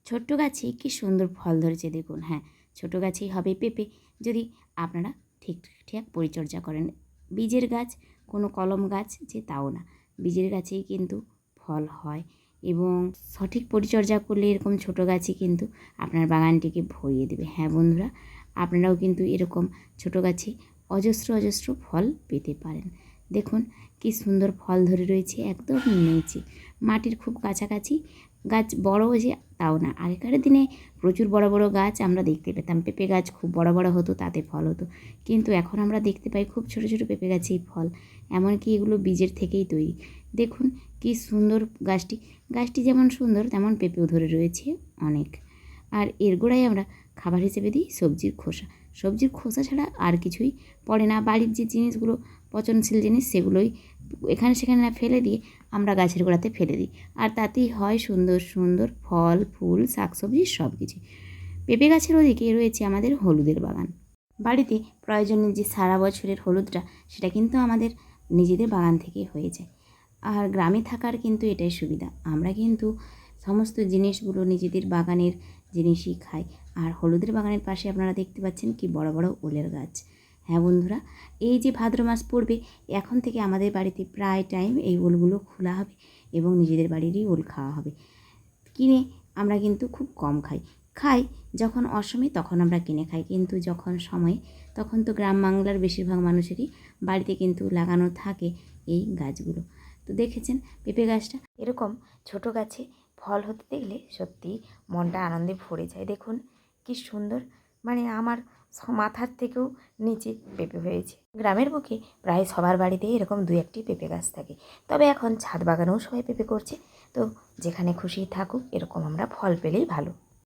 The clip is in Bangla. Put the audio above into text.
ছোট্ট গাছে কি সুন্দর ফল ধরেছে দেখুন। হ্যাঁ, ছোট গাছেই হবে পেঁপে যদি আপনারা ঠিকঠাক পরিচর্যা করেন। বীজের গাছ কোনো কলম গাছ যে তাও না, বীজের গাছেই কিন্তু ফল হয় এবং সঠিক পরিচর্যা করলে এরকম ছোট গাছই কিন্তু আপনার বাগানটিকে ভরিয়ে দেবে। হ্যাঁ বন্ধুরা, আপনারাও কিন্তু এরকম ছোট গাছে অজস্র অজস্র ফল পেতে পারেন। দেখুন কি সুন্দর ফল ধরে রয়েছে একদম নিচে, মাটির খুব কাছাকাছি। গাছ বড় হয়েছে তাও না, আগেকার দিনে প্রচুর বড় বড় গাছ আমরা দেখতে পেতাম, পেঁপে গাছ খুব বড় বড় হতো, তাতে ফল হতো। কিন্তু এখন আমরা দেখতে পাই খুব ছোট ছোট পেঁপে গাছেই ফল, এমনকি এগুলো বীজের থেকেই তৈরি। দেখুন কি সুন্দর গাছটি, গাছটি যেমন সুন্দর তেমন পেঁপেও ধরে রয়েছে অনেক। আর এর গোড়ায় আমরা খাবার হিসেবে দিই সবজির খোসা। সবজির খোসা ছাড়া আর কিছুই পড়ে না, বাড়ির যে জিনিসগুলো পচনশীল জিনিস সেগুলোই এখানে সেখানে না ফেলে দিয়ে আমরা গাছের গোড়াতে ফেলে দিই, আর তাতেই হয় সুন্দর সুন্দর ফল ফুল শাকসবজি সব কিছু। পেঁপে গাছের ওদিকে রয়েছে আমাদের হলুদের বাগান। বাড়িতে প্রয়োজনীয় যে সারা বছরের হলুদটা সেটা কিন্তু আমাদের নিজেদের বাগান থেকে হয়ে যায়। আর গ্রামে থাকার কিন্তু এটাই সুবিধা, আমরা কিন্তু সমস্ত জিনিসগুলো নিজেদের বাগানের জিনিসই খাই। আর হলুদের বাগানের পাশে আপনারা দেখতে পাচ্ছেন কি বড় বড় ওলের গাছ। হ্যাঁ বন্ধুরা, এই যে ভাদ্র মাস পড়বে এখন থেকে আমাদের বাড়িতে প্রায় টাইম এই ওলগুলো খোলা হবে এবং নিজেদের বাড়িরই ওল খাওয়া হবে। কিনে আমরা কিন্তু খুব কম খাই যখন অসময়ে তখন আমরা কিনে খাই, কিন্তু যখন সময় তখন তো গ্রাম বাংলার বেশিরভাগ মানুষেরই বাড়িতে কিন্তু লাগানো থাকে এই গাছগুলো। তো দেখেছেন পেঁপে গাছটা এরকম ছোট গাছে ফল হতে দেখলে সত্যিই মনটা আনন্দে ভরে যায়। দেখুন কি সুন্দর, মানে আমার মাথার থেকেও নিচে পেঁপে হয়েছে। গ্রামের বুকে প্রায় সবার বাড়িতেই এরকম দু একটি পেঁপে গাছ থাকে, তবে এখন ছাদ বাগানেও সবাই পেঁপে করছে। তো যেখানে খুশি থাকুক, এরকম আমরা ফল পেলেই ভালো।